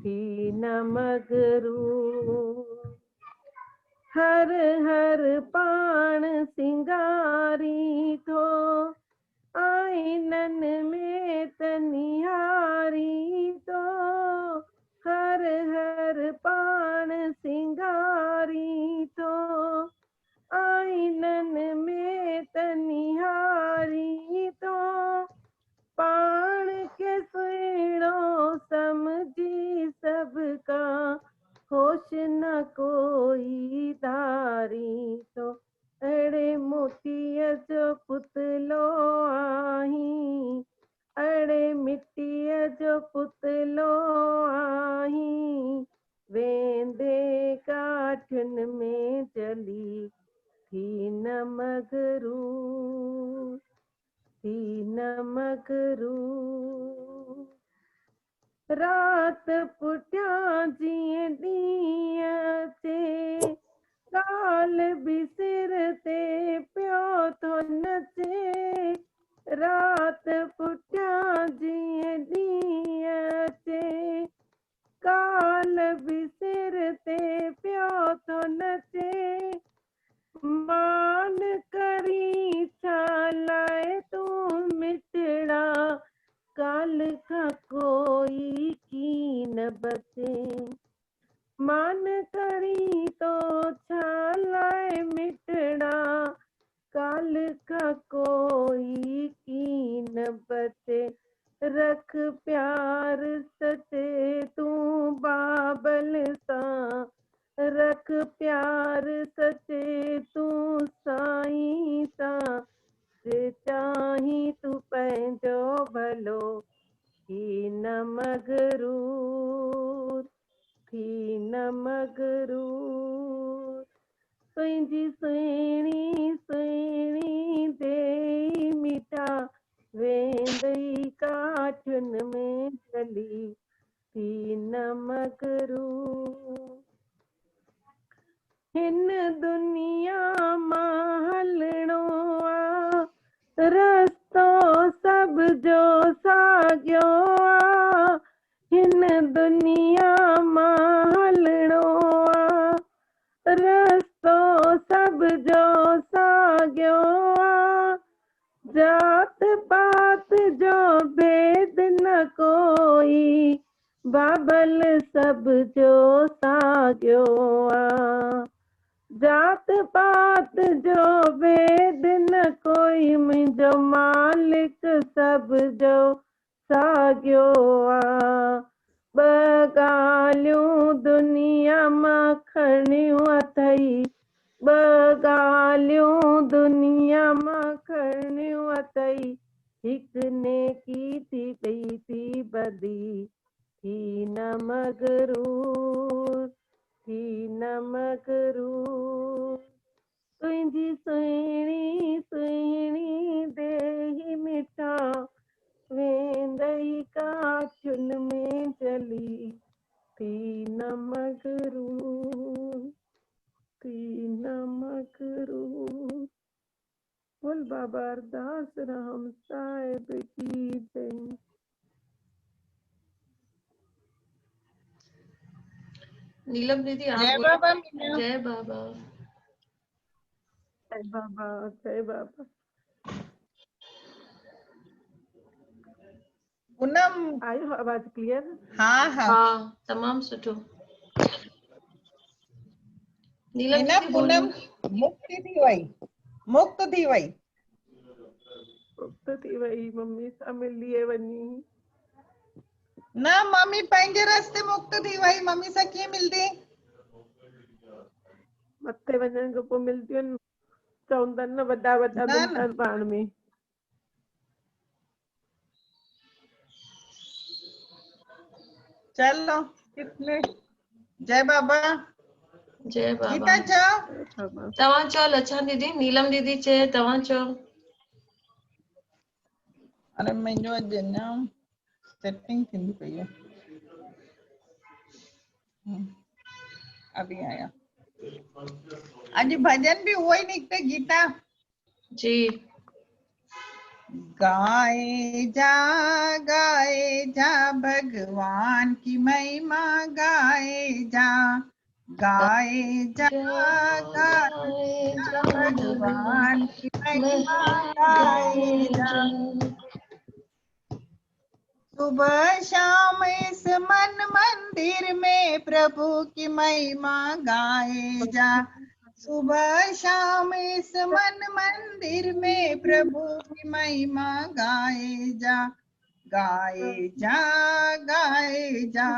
थी न मगरू। हर हर पाण सिंगारी थो, आइनन में त निहारी थो। हर हर पाण सिंगारी थो, आइनन में त निहारी थो। पाण के सुहिणो समझी सबका, होश न कोई धारी थो। अड़े मोतीअ जो पुतलो आहीं, अड़े मिट्टीअ जो पुतलो आहीं। वेंदे काठियुनि में चली थी न मगरू, थी न मगरू। रात पुठियां जीअं ॾींहं अचे, काल बि सिर ते पियो थो नचे। रात पुठियां जीअं ॾींहं अचे, काल बि सिर ते पियो थो नचे। मान करी छा लाइ तूं मिटड़ा, काल का कोई की न बचे। मान करी तो छा लाइ मिटड़ा, काल का कोई की न बचे। रख प्यार सचे तूं बाबल सां, रख प्यार सचे तूं साईं सां। जे चाहीं तूं पंहिंजो भलो, थी न मगरूर, थी न मगरूर। तुंहिंजी सुहिणी सुहिणी देई मीठा, वेंदई काठियुनि में चली थी न मगरूर। हिन दुनिया मां हलणो आ, रस्तो सब जो साॻियो आ। हिन दुनिया मां हलणो आ, रस्तो सब जो साॻियो आ। जात पात जो भेद न कोई, बाबल सब जो साॻियो आ। जात पात जो भेद न कोई, मुंहिंजो मालिक सब जो साॻियो आ। ॿ ॻाल्हियूं दुनिया मां खणियूं अथई, ॿ ॻाल्हियूं दुनिया मां खणियूं अथई। हिकु नेकी थी ॿई थी बदी, थी न मगरूर, थी न मगरूर। तुंहिंजी सुहिणी सुहिणी देही मिठा, वेंदई काठियुनि में चली थी न मगरूर, थी न मगरूर। बोल बाबा अरदास राम साहिब की जय। नीलम दीदी आप जय बोलो। बाबा मीना। जय बाबा। जय बाबा, जय बाबा। पूनम आयो आवाज क्लियर? हाँ हाँ हाँ तमाम सुठो। नीलम मीना दीदी बोलो। पूनम मुक्ति थी वई, मुक्त थी वई। मुक्त थी वई, मम्मी सां मिली वञी। न मम्मी पंहिंजे रस्ते मुक्त थी वई, मम्मी सां कीअं मिलंदी? मथे वञण खां पोइ मिलदियूं आहिनि, चवंदा आहिनि न वॾा वॾा न मिलंदा न आहिनि पाण में। चलो कितने। जय बाबा। जय बाबा। गीता चओ। बाबा तव्हां चओ लच्छा दीदी, नीलम दीदी चए तव्हां चओ। अरे मुंहिंजो अॼु अञा सेटिंग थींदी पई आहे। अभी आया। अॼु भजन भी उहो ई निकिते गीता। जी गाए जा भगवान की महिमा गाए जा भगवान की महिमा गाए जा। सुबह शाम इस मन मंदिर में प्रभु की महिमा गाए जा। सुबह शाम इस मन मंदिर में प्रभु की महिमा गाए जा। गाए जा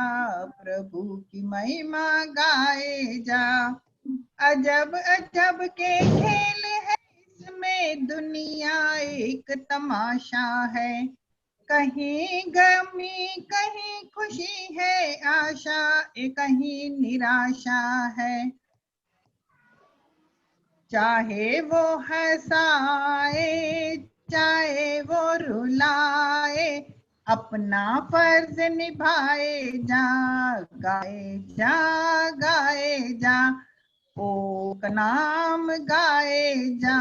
प्रभु की महिमा गाए जा। अजब अजब के खेल है इसमें दुनिया एक तमाशा है। कहीं गमी कहीं खुशी है आशा कहीं निराशा है। चाहे वो हंसाए चाहे वो रुलाए अपना फर्ज निभाए जा। गाए जा ओ का नाम गाए जा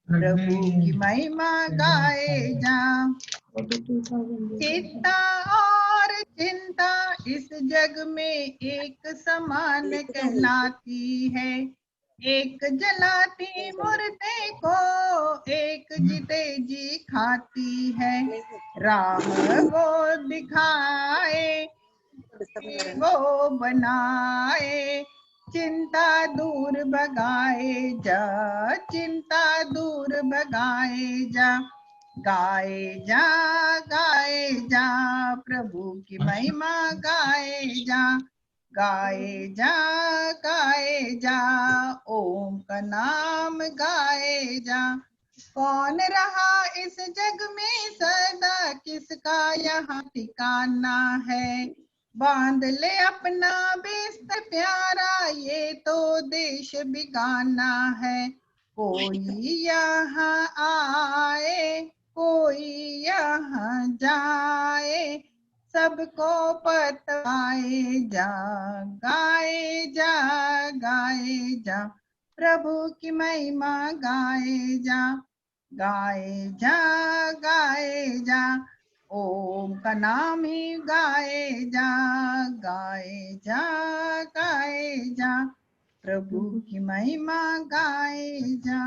प्रभु की महिमा गाए जा। चिंता और चिंता इस जग में एक समान कहलाती है। एक जलाती मुर्दे को एक जीते जी खाती है। राह वो दिखाए वो बनाए चिंता दूर भगाए जा। गाए जा प्रभु की महिमा गाए जा ओम का नाम गाए जा। कौन रहा इस जग में सदा किसका यहाँ ठिकाना है। बांध ले अपना बिस्तर प्यारा ये तो देश बिगाना है। कोई यहाँ आए कोई यहाँ जाए सबको पताए जा। गाए जा प्रभु की महिमा गाए जा ओम का नाम ही गाए जा प्रभु की महिमा गाए जा।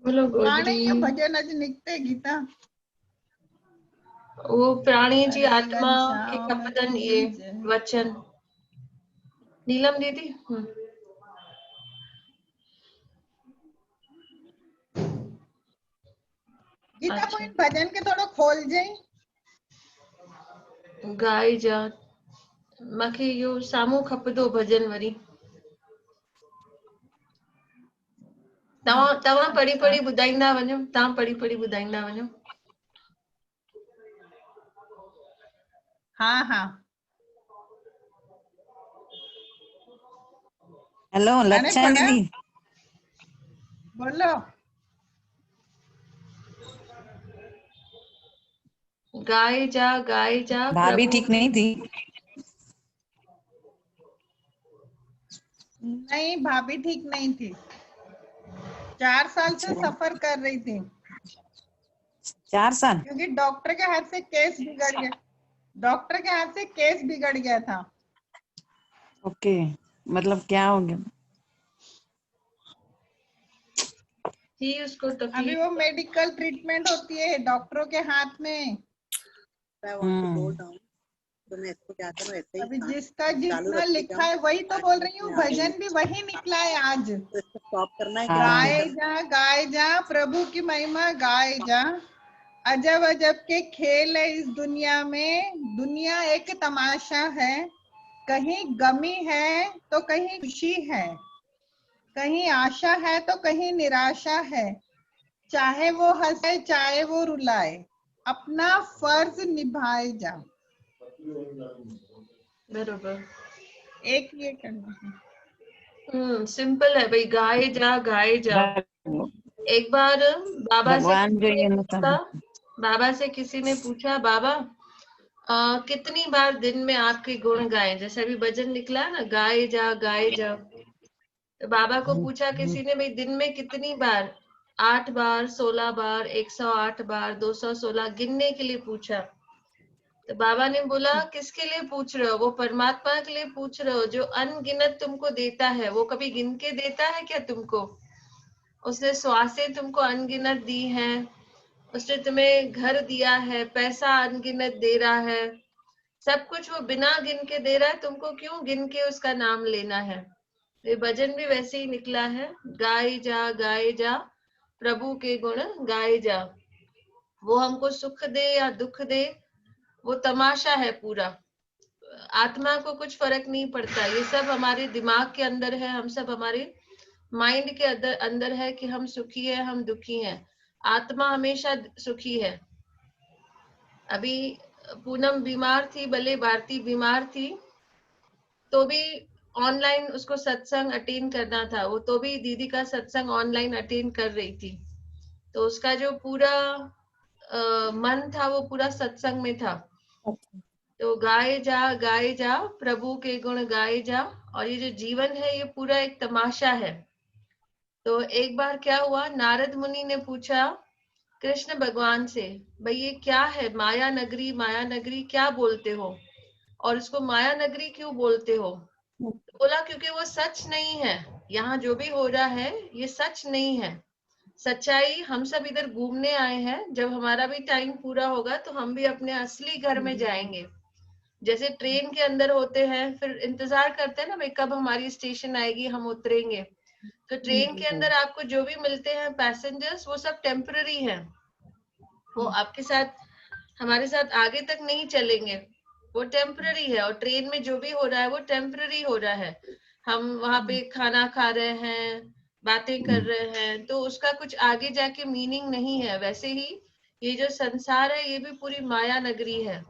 बोलो गाने गोजरी। के भजन अज निकते गीता वो प्राणी जी अरे आत्मा घनश्याम के खपतन ये जय। वचन। नीलम दीदी। गीता अच्छा। पॉइंट भजन के थोड़ो खोल जाई। गाए जा मूंखे इहो साम्हूं खपंदो भजन वरी। तव्हां पढ़ी पढ़ी ॿुधाईंदा वञो। हाँ हेलो लक्षा दीदी। बोलो। गाए जा भाभी ठीक नहीं थी। नहीं भाभी ठीक नहीं थी। 4 साल से सफर कर रही थी। 4 साल क्योंकि डॉक्टर के हाथ से केस बिगड़ गया था। ओके मतलब क्या हो गया। उसको अभी वो मेडिकल ट्रीटमेंट होती है डॉक्टरों के हाथ में। अभी जिसका जितना लिखा है वही तो बोल रही हूँ। भजन भी वही निकला है आज। गाए जा प्रभु की महिमा गाए जा। अजब अजब के खेल है इस दुनिया में। दुनिया एक तमाशा है। कहीं गमी है तो कहीं खुशी है। कहीं आशा है तो कहीं निराशा है। चाहे वो हंसे चाहे वो रुलाए अपना फर्ज निभाए जा। बरोबर। एक ये करना सिंपल है भाई। गाए जा। एक बार बाबा से किसी ने पूछा बाबा कितनी बार दिन में आपके गुण गाएं। जैसे अभी भजन निकला ना गाए जा। तो बाबा को पूछा किसी ने, भाई दिन में कितनी बार, 8 बार, 16 बार, 108 बार, 216, गिनने के लिए पूछा। तो बाबा ने बोला किसके लिए पूछ रहे हो? वो परमात्मा के लिए पूछ रहे हो जो अनगिनत तुमको देता है। वो कभी गिन के देता है क्या तुमको? उसने श्वासें तुमको अनगिनत दी हैं, उसने तुम्हें घर दिया है, पैसा अनगिनत दे रहा है, सब कुछ वो बिना गिन के दे रहा है, तुमको क्यों गिन के उसका नाम लेना है? ये भजन भी वैसे ही निकला है, गाए जा प्रभु के गुण गाए जा। वो हमको सुख दे या दुख दे, वो तमाशा है पूरा। आत्मा को कुछ फर्क नहीं पड़ता, ये सब हमारे दिमाग के अंदर है, हम सब हमारे माइंड के अंदर है कि हम सुखी है, हम दुखी हैं। आत्मा हमेशा सुखी है। अभी पूनम बीमार थी, भले भारती बीमार थी, तो भी ऑनलाइन उसको सत्संग अटेंड करना था, वो तो भी दीदी का सत्संग ऑनलाइन अटेंड कर रही थी। तो उसका जो पूरा मन था वो पूरा सत्संग में था। तो गाए जा प्रभु के गुण गाए जा। और ये जो जीवन है ये पूरा एक तमाशा है। तो एक बार क्या हुआ, नारद मुनि ने पूछा कृष्ण भगवान से, भाई ये क्या है माया नगरी क्या बोलते हो, और इसको माया नगरी क्यों बोलते हो? तो बोला क्योंकि वो सच नहीं है, यहाँ जो भी हो रहा है ये सच नहीं है। सच्चाई, हम सब इधर घूमने आए हैं, जब हमारा भी टाइम पूरा होगा तो हम भी अपने असली घर में जाएंगे। जैसे ट्रेन के अंदर होते हैं, फिर इंतजार करते हैं ना भाई कब हमारी स्टेशन आएगी, हम उतरेंगे। तो ट्रेन के अंदर आपको जो भी मिलते हैं पैसेंजर्स, वो सब टेम्पररी हैं, वो आपके साथ हमारे साथ आगे तक नहीं चलेंगे, वो टेम्पररी है। और ट्रेन में जो भी हो रहा है वो टेम्पररी हो रहा है। हम वहां पे खाना खा रहे हैं, बातें कर रहे हैं, तो उसका कुछ आगे जाके मीनिंग नहीं है। वैसे ही ये जो संसार है ये भी पूरी माया नगरी है।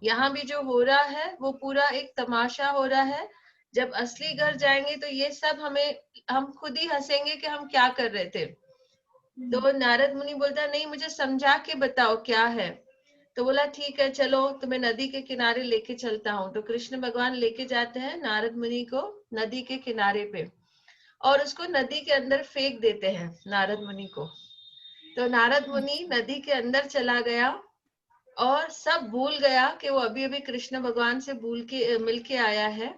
यहाँ भी जो हो रहा है वो पूरा एक तमाशा हो रहा है। जब असली घर जाएंगे तो ये सब हम खुद ही हंसेंगे कि हम क्या कर रहे थे। तो नारद मुनि बोलता नहीं, मुझे समझा के बताओ क्या है। तो बोला ठीक है चलो तुम्हें नदी के किनारे लेके चलता हूँ। तो कृष्ण भगवान लेके जाते हैं नारद मुनि को नदी के किनारे पे, और उसको नदी के अंदर फेंक देते हैं नारद मुनि को। तो नारद मुनि नदी के अंदर चला गया और सब भूल गया कि वो अभी अभी कृष्ण भगवान से मिल के आया है।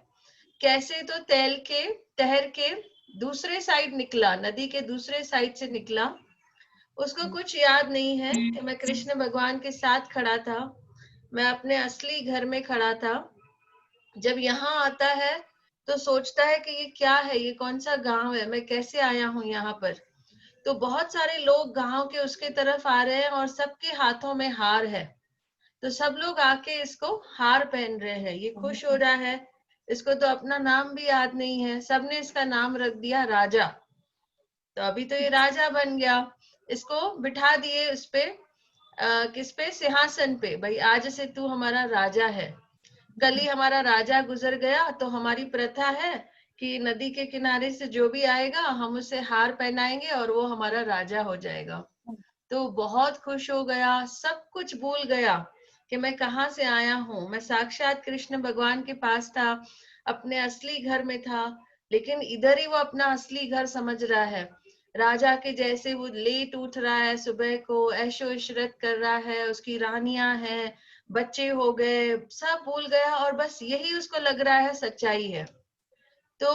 कैसे तो तैर के दूसरे साइड निकला, नदी के दूसरे साइड से निकला। उसको कुछ याद नहीं है कि मैं कृष्ण भगवान के साथ खड़ा था, मैं अपने असली घर में खड़ा था। जब यहाँ आता है तो सोचता है कि ये क्या है, ये कौन सा गांव है, मैं कैसे आया हूँ यहाँ पर। तो बहुत सारे लोग गांव के उसके तरफ आ रहे हैं और सबके हाथों में हार है। तो सब लोग आके इसको हार पहन रहे हैं, ये खुश हो रहा है। इसको तो अपना नाम भी याद नहीं है, सबने इसका नाम रख दिया राजा। तो अभी तो ये राजा बन गया, इसको बिठा दिए उस पे किस पे, सिंहासन पे। भाई आज से तू हमारा राजा है। कल ही हमारा राजा गुजर गया, तो हमारी प्रथा है कि नदी के किनारे से जो भी आएगा हम उसे हार पहनाएंगे और वो हमारा राजा हो जाएगा। तो बहुत खुश हो गया, सब कुछ भूल गया कि मैं कहाँ से आया हूँ। मैं साक्षात कृष्ण भगवान के पास था, अपने असली घर में था, लेकिन इधर ही वो अपना असली घर समझ रहा है। राजा के जैसे वो लेट उठ रहा है, सुबह को ऐशो इशरत कर रहा है, उसकी रानियां हैं, बच्चे हो गए, सब भूल गया और बस यही उसको लग रहा है सच्चाई है। तो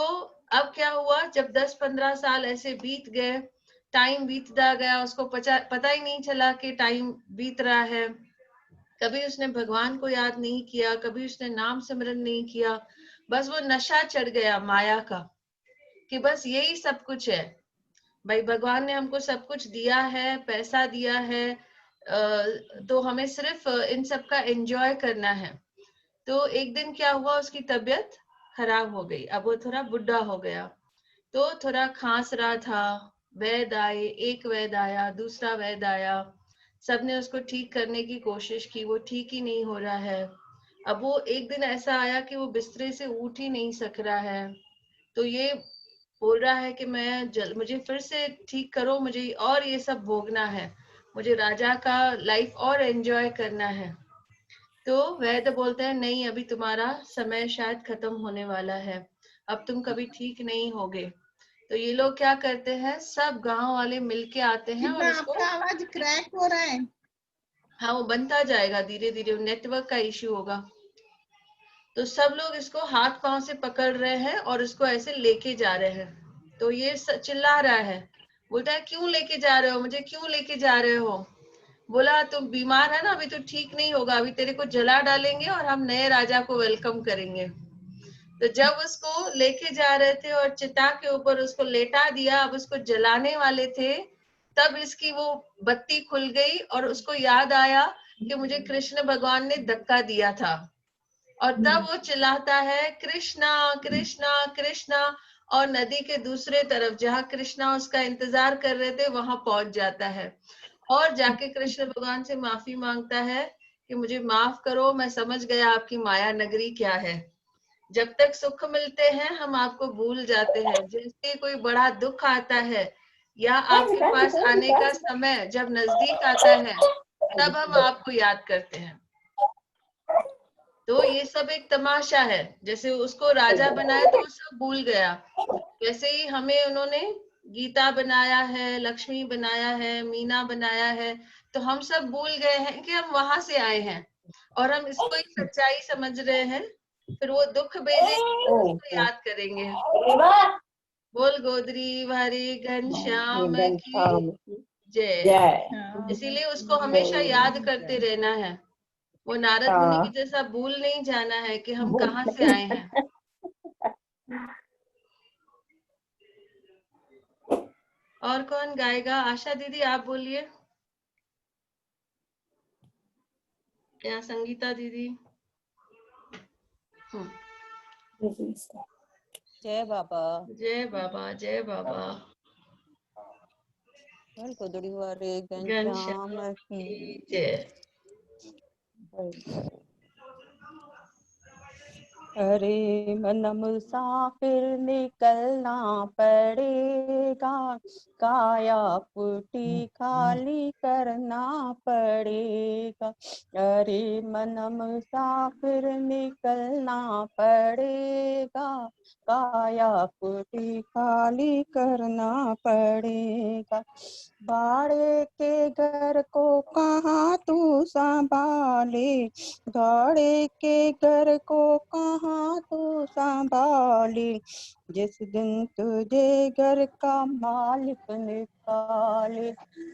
अब क्या हुआ, जब 10-15 साल ऐसे बीत गए, टाइम बीतता गया, उसको पता ही नहीं चला कि टाइम बीत रहा है। कभी उसने भगवान को याद नहीं किया, कभी उसने नाम सिमरन नहीं किया। बस वो नशा चढ़ गया माया का कि बस यही सब कुछ है। भाई भगवान ने हमको सब कुछ दिया है, पैसा दिया है, तो हमें सिर्फ इन सब का एंजॉय करना है। तो एक दिन क्या हुआ, उसकी तबीयत खराब हो गई। अब वो थोड़ा बुढ़ा हो गया, तो थोड़ा खांस रहा था। वैद्य आए, एक वैद्य आया, दूसरा वैद्य आया, सबने उसको ठीक करने की कोशिश की, वो ठीक ही नहीं हो रहा है। अब वो एक दिन ऐसा आया कि वो बिस्तरे से उठ ही नहीं सक रहा है। तो ये बोल रहा है कि मुझे फिर से ठीक करो, मुझे और ये सब भोगना है, मुझे राजा का लाइफ और एंजॉय करना है। तो वैद्य बोलते हैं नहीं, अभी तुम्हारा समय शायद खत्म होने वाला है, अब तुम कभी ठीक नहीं होगे। तो ये लोग क्या करते हैं, सब गांव वाले मिलके आते हैं और इतना इसको, आपका आवाज क्रैक हो रहा है। हाँ वो बनता जाएगा धीरे धीरे, नेटवर्क का इश्यू होगा। तो सब लोग इसको हाथ पांव से पकड़ रहे हैं और इसको ऐसे लेके जा रहे हैं। तो ये चिल्ला रहा है, बोलता है क्यों लेके जा रहे हो मुझे, क्यों लेके जा रहे हो। बोला तुम बीमार है ना, अभी तो ठीक नहीं होगा, अभी तेरे को जला डालेंगे और हम नए राजा को वेलकम करेंगे। तो जब उसको लेके जा रहे थे और चिता के ऊपर उसको लेटा दिया, अब उसको जलाने वाले थे, तब इसकी वो बत्ती खुल गई और उसको याद आया कि मुझे कृष्ण भगवान ने धक्का दिया था। और तब वो चिल्लाता है कृष्णा कृष्णा कृष्णा, और नदी के दूसरे तरफ जहाँ कृष्णा उसका इंतजार कर रहे थे वहां पहुंच जाता है और जाके कृष्ण भगवान से माफी मांगता है कि मुझे माफ करो, मैं समझ गया आपकी माया नगरी क्या है। जब तक सुख मिलते हैं हम आपको भूल जाते हैं, जैसे कोई बड़ा दुख आता है या आपके पास आने का समय जब नजदीक आता है तब हम आपको याद करते हैं। तो ये सब एक तमाशा है, जैसे उसको राजा बनाया तो वो सब भूल गया, वैसे ही हमें उन्होंने गीता बनाया है, लक्ष्मी बनाया है, मीना बनाया है, तो हम सब भूल गए हैं कि हम वहां से आए हैं और हम इसको एक सच्चाई समझ रहे हैं। फिर वो दुख भेजेंगे तो उसको याद करेंगे। बोल गोदरी वारी घनश्याम की जय। हाँ, इसीलिए उसको हमेशा याद करते रहना है, वो नारद मुनि की जैसा भूल नहीं जाना है कि हम कहाँ से आए हैं। और कौन गाएगा? आशा दीदी आप बोलिए, या संगीता दीदी। जय बाबा। जय बाबा जय बाबा। बोल गोदड़ी वाले घनश्याम घनश्याम की की जय। अरे मन मुसाफिर निकलना पड़ेगा, काया पुटी खाली करना पड़ेगा। अरे मन मुसाफिर निकलना पड़ेगा, काया पुटी खाली करना पड़ेगा। भाड़े के घर को कहाँ तू संभाले, भाड़े के घर को कहाँ तू संभाले। जिस दिन तुझे घर का मालिक निकाले,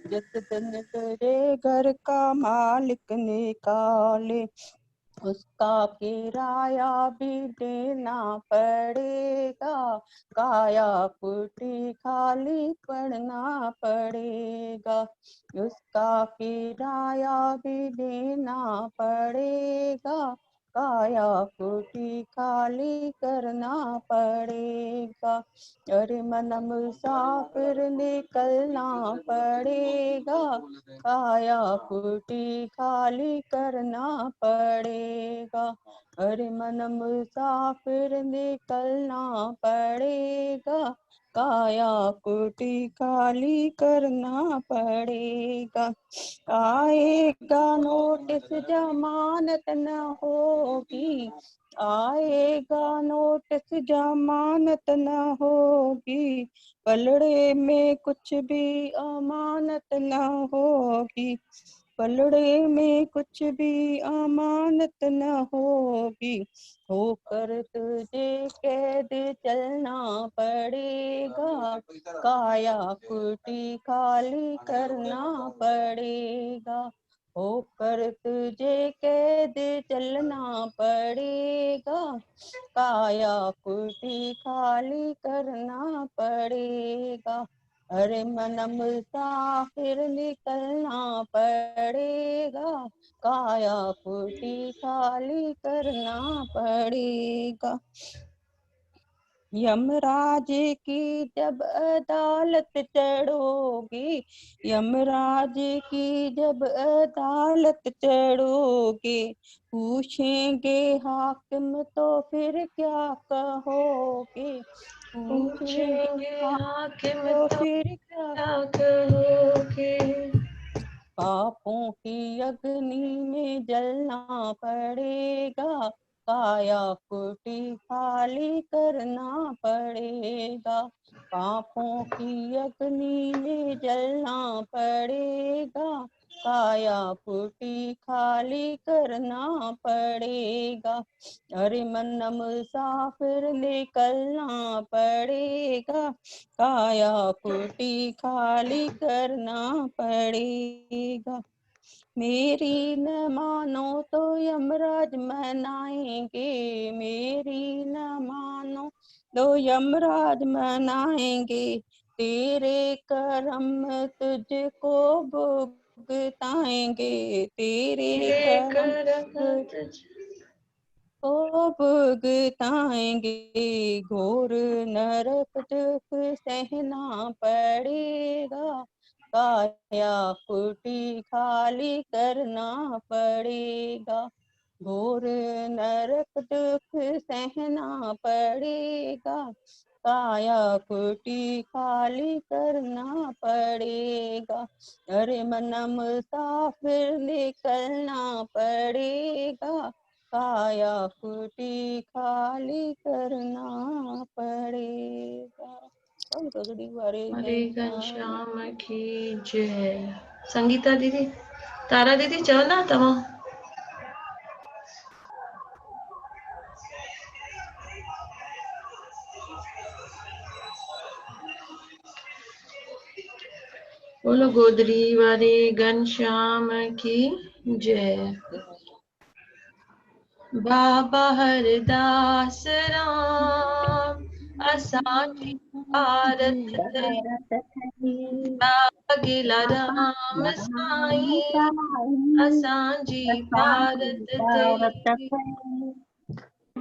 जिस दिन तुझे घर का मालिक निकाले, उसका किराया भी देना पड़ेगा, काया पुटी खाली पड़ना पड़ेगा। उसका किराया भी देना पड़ेगा, काया पुटी खाली करना पड़ेगा। अरे मन मुसाफिर निकलना पड़ेगा, काया पुटी खाली करना पड़ेगा। अरे मन मुसाफिर निकलना पड़ेगा, काया पुटी खाली करना पड़ेगा। आएगा नोटिस जमानत न होगी, आएगा नोटिस जमानत न होगी, पलड़े में कुछ भी अमानत न होगी, पलड़े में कुछ भी अमानत न होगी। होकर तुझे कैद चलना पड़ेगा, काया पुटी खाली करना पड़ेगा। होकर तुझे कैद चलना पड़ेगा, काया पुटी खाली करना पड़ेगा। अरे मन मुसाफिर निकलना पड़ेगा, काया पुटी खाली करना पड़ेगा। यमराज की जब अदालत चढ़ोगी, यमराज की जब अदालत चढ़ोगे, पूछेंगे हाकिम तो फिर क्या कहोगे, पूछेंगे हाकिम तो तो फिर क्या क्या कहोगे। पापों की अग्नि में जलना पड़ेगा, काया कुटी खाली करना पड़ेगा, पापों की अग्नि में जलना पड़ेगा, काया कुटी खाली करना पड़ेगा। अरे मन मुसाफिर निकलना पड़ेगा, काया कुटी खाली करना पड़ेगा। मेरी न मानो तो यमराज मनाएंगे, मेरी न मानो तो यमराज मनाएंगे, तेरे कर्म तुझको भुगताएंगे, तेरे कर्म को भुगताएंगे, घोर नरक दुख सहना पड़ेगा, काया कुटी खाली करना पड़ेगा, घोर नरक दुख सहना पड़ेगा, काया कुटी खाली करना पड़ेगा। अरे मन मुसाफिर निकलना पड़ेगा, काया कुटी खाली करना पड़ेगा। हरे घनश्याम की जय। संगीता दीदी, तारा दीदी चवंदा तव्हां? बोलो गोदरी वारे घनश्याम की जय। बाबा हरदास राम असांजी भारत बाबा गिला राम साईं असांजी भारत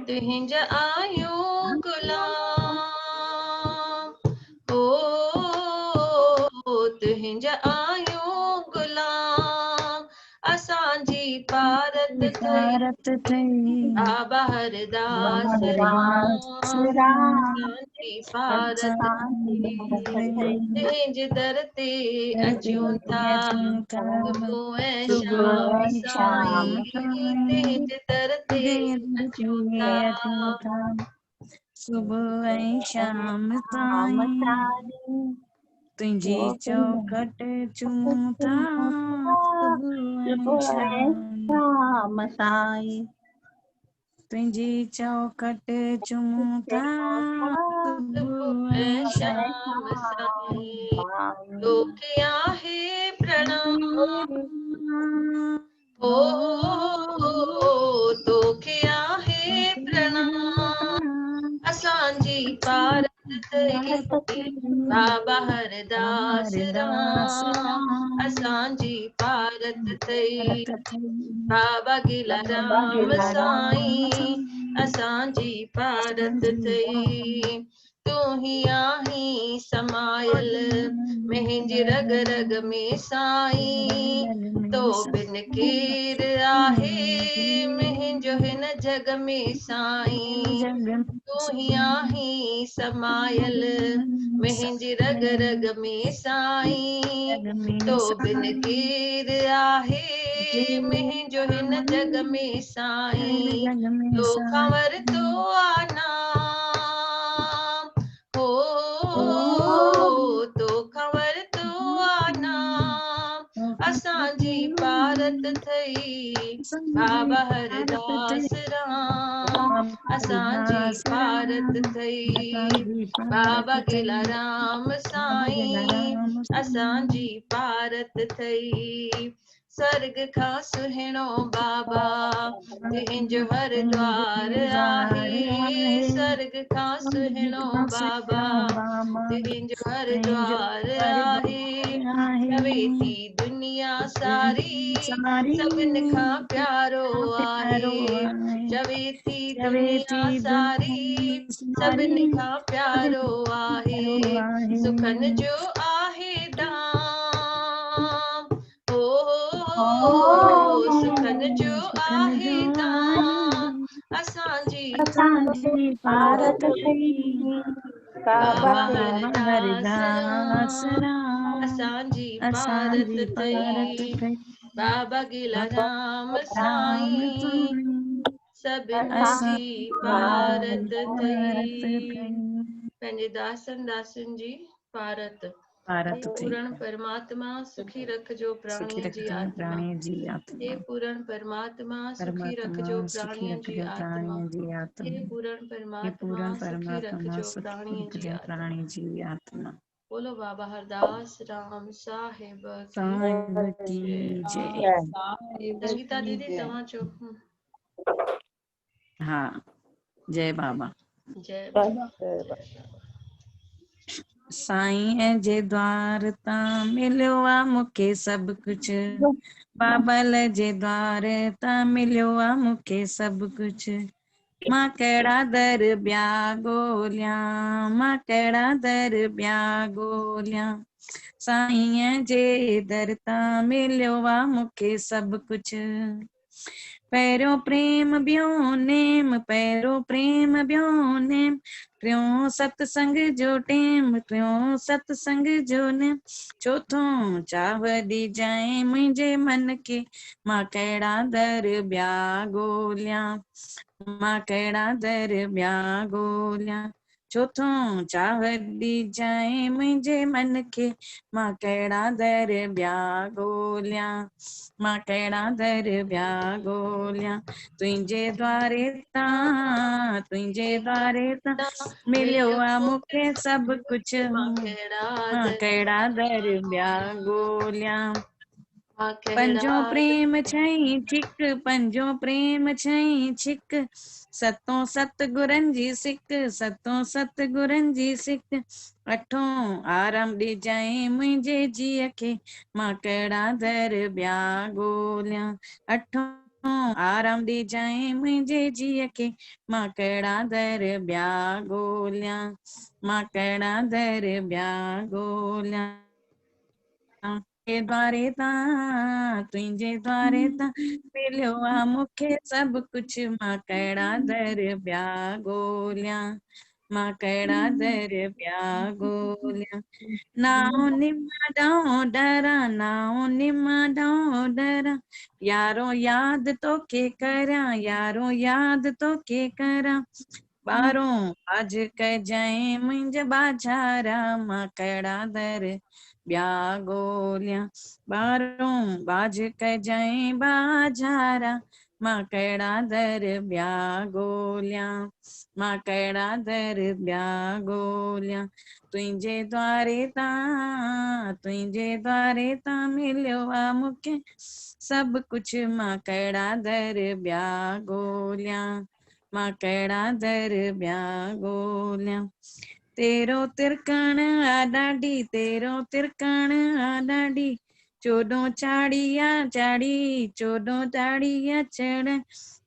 तुंहिंजा आहियूं गुलाम तुंहिंजा आहियूं गुलाम असांजी भारत बाबा हरदास राम असांजी भारत तुंहिंजे दर ते अचूं था सुबुह ऐं शाम साईं, तुंहिंजे दर ते अचूं था सुबह ऐं शाम ताईं, तुंहिंजी चौखट चूं था सुबुह ऐं शाम साईं, तुंहिंजी चौखट चूं था सुबुह ऐं शाम साईं, तोखे आहे प्रणाम तोखे आहे प्रणाम असांजी भारत तई बाबा हरदास राम असांजी भारत तई बाबा गिला राम साईं असांजी भारत तई तूं ही आहीं समायल मुंहिंजी रग रग में साईं, तो बिन केर आहे मुंहिंजो हिन जग में साईं, तूं ही आहीं समायल मुंहिंजी रग रग में साईं, तो बिन केर आहे मुंहिंजो हिन जग में साईं, तोखां वरितो आ नाम तोखां वरितो आ नाम असांजी भारत थई बाबा हरदास राम असांजी भारत थई बाबा गिला राम साईं असांजी भारत थई स्वर्ग खां सुहिणो बाबा तुंहिंजो हर द्वार आहे, स्वर्ग खां सुहिणो बाबा तुंहिंजो हर द्वार आहे, चवे थी दुनिया सारी सभिनि खां प्यारो आहे, चवे थी दुनिया सारी सभिनि खां प्यारो आहे, सुखन जो आहे धाम सुखन जो आहे धाम असांजी भारत बाबा हरदास राम असांजी भारत तई बाबा गिला राम साईं सभिन जी पारत थई। पंहिंजे दासन दासियुनि जी पारत। हे पूर्ण परमात्मा सुखी रखजो प्राणीअ जी आत्मा। हे पूर्ण परमात्मा सुखी रखजो प्राणीअ जी आत्मा। हे पूर्ण परमात्मा सुखी रखजो प्राणीअ जी आत्मा। बोलो बाबा हरदास राम साहिब की जय। संगीता दीदी तव्हां चओ। हाँ, जय बाबा। जय बाबा। साईं जे द्वार तां मिलियो आ मूंखे सभु कुछ। बाबल जे द्वार तां मिलियो आ मूंखे सभु कुछ। मां कहिड़ा दर ॿिया ॻोल्हियां, मां कहिड़ा दर ॿिया ॻोल्हियां। साईं जे दर तां मिलियो आ मूंखे सभु कुछ। पहिरियों प्रेम ॿियो नेम, पहिरियों प्रेम ॿियो नेम, टियों सतसंग जो टेम, टियों सतसंग जो नेम, चौथों चाव ॾिजाएं मुंहिंजे मन खे, मां कहिड़ा दर ॿिया ॻोल्हियां, मां कहिड़ा दर ॿिया ॻोल्हियां। चौथों चाव ॾिजाएं मुंहिंजे मन खे, मां कहिड़ा दर ॿिया ॻोल्हियां, मां कहिड़ा दर ॿिया ॻोल्हियां। तुंहिंजे द्वारे तां, तुंहिंजे द्वारे तां मिलियो आ मूंखे सभु कुछ। मां मां कहिड़ा दर ॿिया ॻोल्हियां। पंजो कहिड़ा प्रेम छईं छिक, पंजो प्रेम छईं छिक, सतों सतगुरनि जी सिक, सतों सतगुरनि जी सिक, अठों आराम ॾिजाएं मुंहिंजे जीअ खे, मां कहिड़ा दर ॿिया ॻोल्हियां। अठों आराम ॾिजाएं मुंहिंजे जीअ खे, मां कहिड़ा दर ॿिया ॻोल्हियां, मां कहिड़ा दर ॿिया ॻोल्हियां। तुंहिंजे द्वारे तां, तुंहिंजे द्वारे तां मिलियो आ मूंखे सभु कुछ। मां कहिड़ा दर ॿिया ॻोल्हियां, मां कहिड़ा दर ॿिया ॻोल्हियां। नाओ निमा डांहों डरां, नाओ निमा डांहों डरां, यारो याद तोखे करां, यारो याद तोखे करां, ॿारों बाज कजाएं मुंहिंजा बाजारा, मां कहिड़ा दर ॿिया ॻोल्हियां। ॿारों बाज कजाएं बाजारा, मां कहिड़ा दर ॿिया ॻोल्हियां, मां कहिड़ा दर ॿिया ॻोल्हियां। तुंहिंजे द्वारे तां, तुंहिंजे द्वारे तां मिलियो आ मूंखे सभु कुछ। मां कहिड़ा दर ॿिया ॻोल्हियां, मां कहिड़ा दर ॿिया ॻोल्हियां। तेरो तिरकण आ ॾाढी, तेरो तिरकण आ ॾाढी, चोॾों चाड़िया चाड़ी, चोॾों चाड़िया चढ़,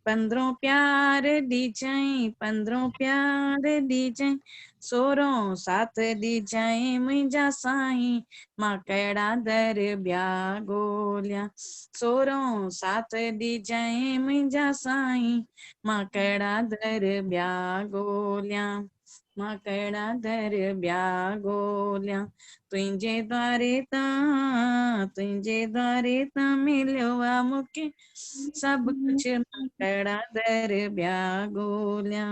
15 प्यार ॾिजाएं, 15 प्यार ॾिजाएं, 16 साथ ॾिजाएं मुंहिंजा साईं, मां कहिड़ा दर ॿिया ॻोल्हियां। 16 साथ ॾिजाएं मुंहिंजा साईं, मां कहिड़ा दर ॿिया ॻोल्हियां, मां कहिड़ा दर ॿिया ॻोल्हियां। तुंहिंजे द्वारे तां, तुंहिंजे द्वारे तां मिलियो आ मूंखे सभु कुछ। मां कहिड़ा दर ॿिया ॻोल्हियां।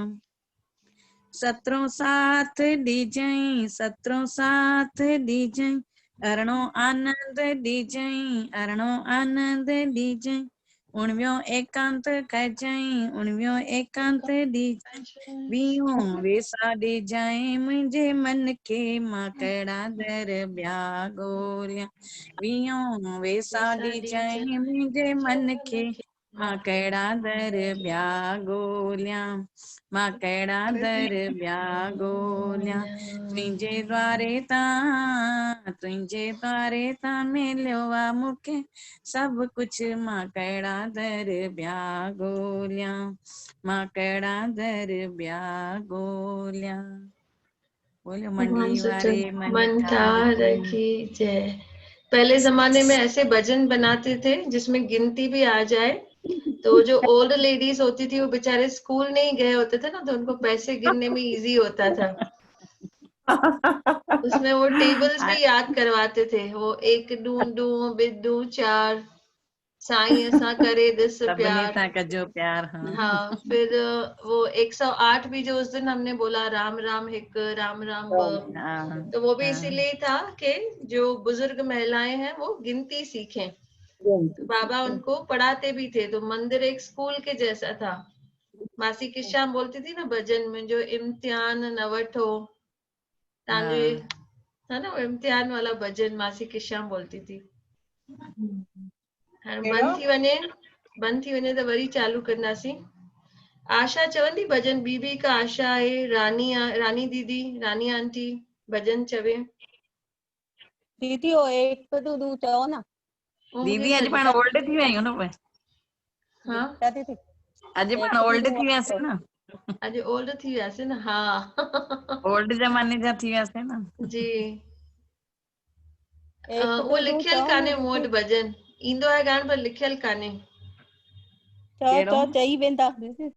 17 साथ ॾिजाएं, 17 साथ ॾिजाएं, 18 आनंद ॾिजाएं, 18 आनंद ॾिजाएं, 19 एकांत कजाएं, 19 एकांत ॾिजाएं, 20 वेसा ॾिजाएं मुंहिंजे मन खे, मां कहिड़ा दर ॿिया ॻोल्हियां। 20 वेसा ॾिजाएं मुंहिंजे मन खे, मां कहिड़ा दर ॿिया ॻोल्हियां, मां कहिड़ा दर ॿिया ॻोल्हियां। तुंहिंजे द्वारे तां, तुंहिंजे द्वारे तां मिलियो आ मूंखे सभु कुछ। मां कहिड़ा दर ॿिया ॻोल्हियां, मां कहिड़ा दर ॿिया ॻोल्हियां। बोलो मंडली वारे मन ठार की जय। पहले जमाने में ऐसे भजन बनाते थे जिसमें गिनती भी आ जाए, तो जो ओल्ड लेडीज होती थी वो बेचारे स्कूल नहीं गए होते थे ना, तो उनको पैसे गिनने में इजी होता था। उसमें वो टेबल्स भी याद करवाते थे, वो 1 2 2 बिदू 4, साईं असां करे ॾिस सभिनी प्यार। सां कजो प्यार। हाँ हाँ, फिर वो 108 भी जो उस दिन हमने बोला, राम राम हिक राम राम ब, हाँ तो वो भी हाँ। इसीलिए था कि जो बुजुर्ग महिलाएं हैं वो गिनती सीखें। तो बाबा उनको पढ़ाते भी थे, तो मंदिर एक स्कूल के जैसा था। मासी किशाम बोलती थी ना भजन में, जो इम्तिहान न वठो तांजे, है ना, वो इम्तिहान वाला भजन मासी किशाम बोलती थी। हाणे बंदि थी वञे त वरी चालू कंदासीं। आशा चवंदी भजन, बीबी का आशा आहे, रानी दीदी, रानी आंटी भजन चवे। दीदी वो एक तू चओ ना। वो दीदी मूंखे अॼु पाण ओल्ड थी विया आहियूं न पोइ। हाँ, क्या दीदी? अॼु एक पाण ओल्ड थी वियासीं न। अॼु ओल्ड थी वियासीं न। हाँ ओल्ड जमाने जा थी वियासीं न। जी। एक उहो तो तू लिखियल चओ न कान्हे मूं दीदी। वटि भजन, ईंदो आहे ॻाइण पर लिखियल कान्हे। चओ कहिड़ो? चओ चई वेंदा दीदी।